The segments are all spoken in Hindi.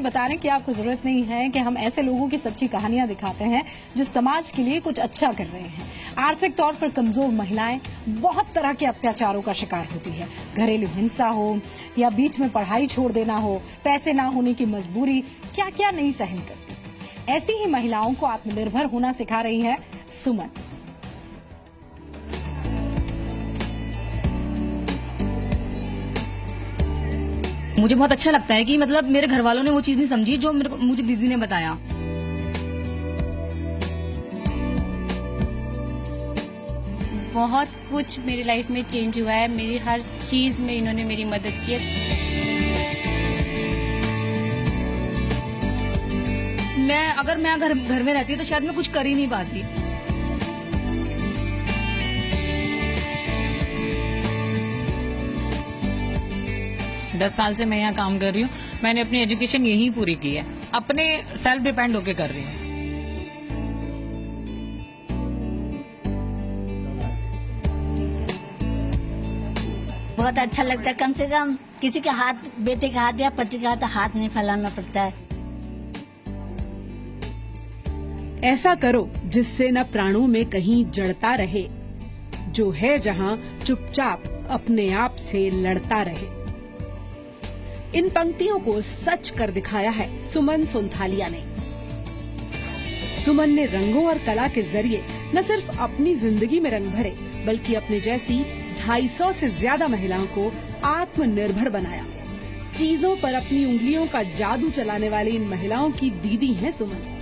बताने की आपको जरूरत नहीं है कि हम ऐसे लोगों की सच्ची कहानियां दिखाते हैं जो समाज के लिए कुछ अच्छा कर रहे हैं। आर्थिक तौर पर कमजोर महिलाएं बहुत तरह के अत्याचारों का शिकार होती है। घरेलू हिंसा हो या बीच में पढ़ाई छोड़ देना हो, पैसे ना होने की मजबूरी, क्या क्या नहीं सहन करती। ऐसी ही महिलाओं को आत्मनिर्भर होना सिखा रही है सुमन। मुझे बहुत अच्छा लगता है कि मतलब मेरे घर वालों ने वो चीज नहीं समझी जो मुझे दीदी ने बताया। बहुत कुछ मेरी लाइफ में चेंज हुआ है। मेरी हर चीज में इन्होंने मेरी मदद की है। अगर मैं घर में रहती तो शायद मैं कुछ कर ही नहीं पाती। 10 साल से मैं यहाँ काम कर रही हूँ। मैंने अपनी एजुकेशन यहीं पूरी की है। अपने सेल्फ डिपेंड होके कर रही हूँ। बहुत अच्छा लगता है। कम से कम किसी के हाथ, बेटे के हाथ या पति के हाथ नहीं फैलाना पड़ता है। ऐसा करो जिससे न प्राणों में कहीं जड़ता रहे, जो है जहां चुपचाप अपने आप से लड़ता रहे। इन पंक्तियों को सच कर दिखाया है सुमन सोनथालिया ने। सुमन ने रंगों और कला के जरिए न सिर्फ अपनी जिंदगी में रंग भरे, बल्कि अपने जैसी 250 से ज्यादा महिलाओं को आत्मनिर्भर बनाया। चीजों पर अपनी उंगलियों का जादू चलाने वाली इन महिलाओं की दीदी हैं सुमन।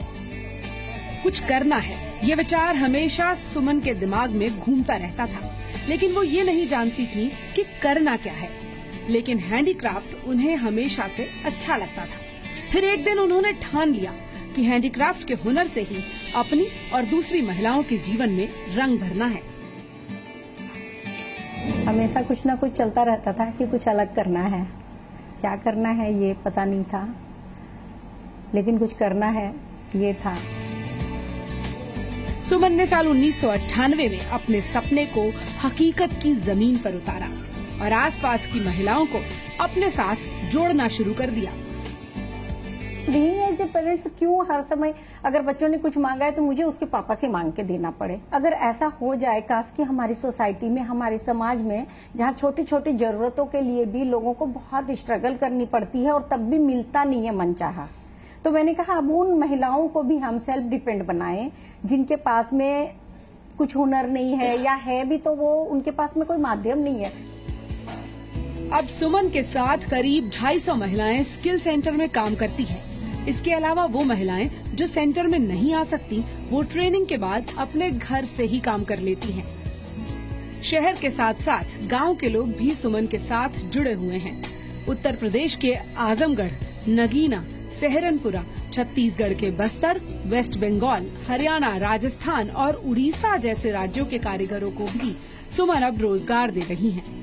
कुछ करना है, ये विचार हमेशा सुमन के दिमाग में घूमता रहता था, लेकिन वो ये नहीं जानती थी कि करना क्या है। लेकिन हैंडीक्राफ्ट उन्हें हमेशा से अच्छा लगता था। फिर एक दिन उन्होंने ठान लिया कि हैंडीक्राफ्ट के हुनर से ही अपनी और दूसरी महिलाओं के जीवन में रंग भरना है। हमेशा कुछ ना कुछ चलता रहता था कि कुछ अलग करना है। क्या करना है ये पता नहीं था, लेकिन कुछ करना है ये था। सुमन ने साल 1998 में अपने सपने को हकीकत की जमीन पर उतारा और आसपास की महिलाओं को अपने साथ जोड़ना शुरू कर दिया। नहीं है जो पेरेंट्स क्यों हर समय अगर बच्चों ने कुछ मांगा है तो मुझे उसके पापा से मांग के देना पड़े। अगर ऐसा हो जाए, काश कि हमारी सोसाइटी में, हमारे समाज में, जहाँ छोटी छोटी जरूरतों के लिए भी लोगों को बहुत स्ट्रगल करनी पड़ती है और तब भी मिलता नहीं है मनचाहा, तो मैंने कहा अब उन महिलाओं को भी हम सेल्फ डिपेंड बनाएं जिनके पास में कुछ हुनर नहीं है, या है भी तो वो उनके पास में कोई माध्यम नहीं है। अब सुमन के साथ करीब 250 महिलाएं स्किल सेंटर में काम करती हैं। इसके अलावा वो महिलाएं जो सेंटर में नहीं आ सकती, वो ट्रेनिंग के बाद अपने घर से ही काम कर लेती हैं। शहर के साथ साथ गांव के लोग भी सुमन के साथ जुड़े हुए हैं। उत्तर प्रदेश के आजमगढ़, नगीना, सहारनपुरा, छत्तीसगढ़ के बस्तर, वेस्ट बंगाल, हरियाणा, राजस्थान और उड़ीसा जैसे राज्यों के कारीगरों को भी सुमन अब रोजगार दे रही हैं।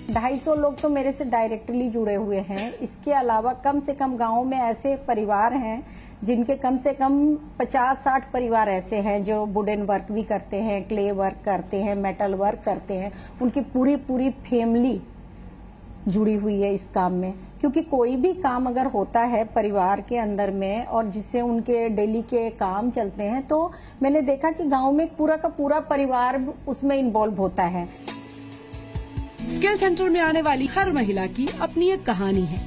250 लोग तो मेरे से डायरेक्टली जुड़े हुए हैं। इसके अलावा कम से कम गांव में ऐसे परिवार हैं जिनके कम से कम 50-60 परिवार ऐसे हैं जो वुडन वर्क भी करते हैं, क्ले वर्क करते हैं, मेटल वर्क करते हैं। उनकी पूरी फैमिली जुड़ी हुई है इस काम में, क्योंकि कोई भी काम अगर होता है परिवार के अंदर में और जिससे उनके डेली के काम चलते हैं, तो मैंने देखा कि गांव में पूरा का पूरा परिवार उसमें इन्वॉल्व होता है। स्किल सेंटर में आने वाली हर महिला की अपनी एक कहानी है।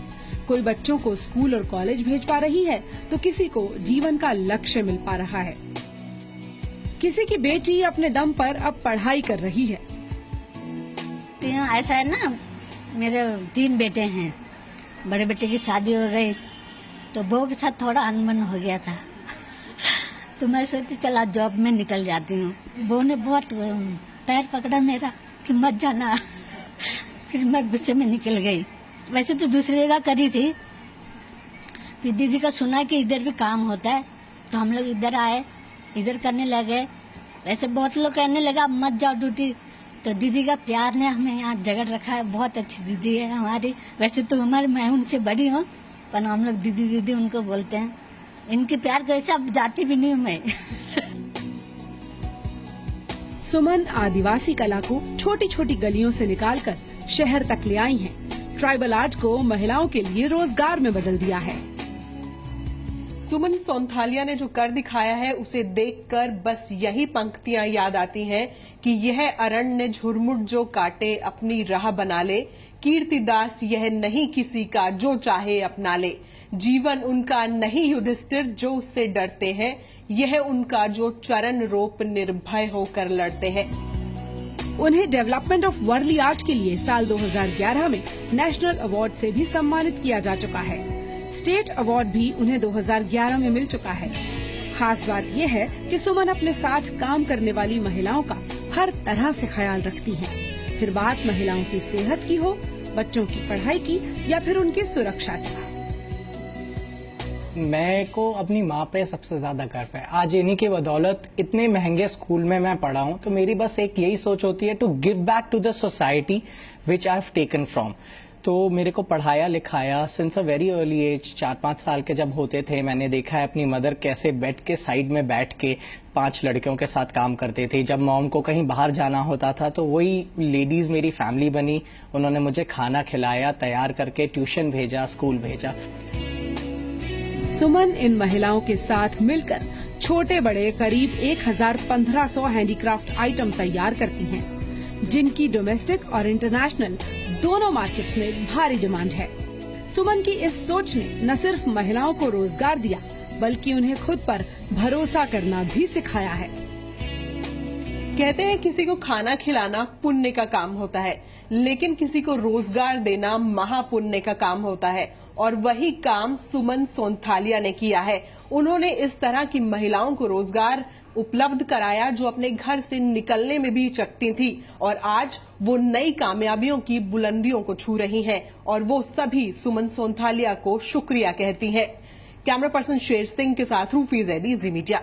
कोई बच्चों को स्कूल और कॉलेज भेज पा रही है, तो किसी को जीवन का लक्ष्य मिल पा रहा है। किसी की बेटी अपने दम पर अब पढ़ाई कर रही है। ऐसा है ना, मेरे 3 बेटे हैं। बड़े बेटे की शादी हो गई तो बहू के साथ थोड़ा अनबन हो गया था तो मैं सोची चला जॉब में निकल जाती हूँ। बहू ने बहुत पैर पकड़ा मेरा कि मत जाना फिर मैं गुस्से में निकल गई। वैसे तो दूसरी जगह करी थी, फिर दीदी का सुना कि इधर भी काम होता है तो हम लोग इधर आए, इधर करने लगे। वैसे बहुत लोग कहने लगा मत जाओ ड्यूटी, तो दीदी का प्यार ने हमें यहाँ जगह रखा है। बहुत अच्छी दीदी है हमारी। वैसे तो मैं उनसे बड़ी हूँ, पर हम लोग दीदी दीदी उनको बोलते हैं। इनके प्यार को ऐसे अब जाती भी नहीं हूँ मैं सुमन आदिवासी कला को छोटी छोटी गलियों से निकालकर शहर तक ले आई हैं। ट्राइबल आर्ट को महिलाओं के लिए रोजगार में बदल दिया है। सुमन सोंथालिया ने जो कर दिखाया है उसे देखकर बस यही पंक्तियां याद आती हैं कि यह अरण्य झुरमुट जो काटे अपनी राह बना ले, कीर्तिदास यह नहीं किसी का जो चाहे अपना ले, जीवन उनका नहीं युधिष्ठिर जो उससे डरते हैं, यह उनका जो चरण रोप निर्भय होकर लड़ते हैं। उन्हें डेवलपमेंट ऑफ वर्ली आर्ट के लिए साल 2011 में नेशनल अवार्ड से भी सम्मानित किया जा चुका है। स्टेट अवार्ड भी उन्हें 2011 में मिल चुका है। खास बात यह है कि सुमन अपने साथ काम करने वाली महिलाओं का हर तरह से ख्याल रखती हैं। फिर बात महिलाओं की सेहत की हो, बच्चों की पढ़ाई की या फिर उनकी सुरक्षा की। मैं को अपनी माँ पे सबसे ज्यादा गर्व है। आज इन्हीं की बदौलत इतने महंगे स्कूल में मैं पढ़ा हूँ, तो मेरी बस एक यही सोच होती है to give back to the society which I have taken from. तो मेरे को पढ़ाया लिखाया since a very early age. 4-5 साल के जब होते थे मैंने देखा है अपनी मदर कैसे बेड के साइड में बैठ के 5 लड़कियों के साथ काम करते थे। जब मॉम को कहीं बाहर जाना होता था तो वही लेडीज मेरी फैमिली बनी। उन्होंने मुझे खाना खिलाया, तैयार करके ट्यूशन भेजा, स्कूल भेजा। सुमन इन महिलाओं के साथ मिलकर छोटे बड़े करीब 1500 हैंडीक्राफ्ट आइटम तैयार करती हैं, जिनकी डोमेस्टिक और इंटरनेशनल दोनों मार्केट्स में भारी डिमांड है। सुमन की इस सोच ने न सिर्फ महिलाओं को रोजगार दिया, बल्कि उन्हें खुद पर भरोसा करना भी सिखाया है। कहते हैं किसी को खाना खिलाना पुण्य का काम होता है, लेकिन किसी को रोजगार देना महापुण्य का काम होता है। और वही काम सुमन सोंथालिया ने किया है। उन्होंने इस तरह की महिलाओं को रोजगार उपलब्ध कराया जो अपने घर से निकलने में भी हिचकती थी, और आज वो नई कामयाबियों की बुलंदियों को छू रही हैं, और वो सभी सुमन सोंथालिया को शुक्रिया कहती हैं। कैमरा पर्सन शेर सिंह के साथ रूफी जैदी, जी मीडिया।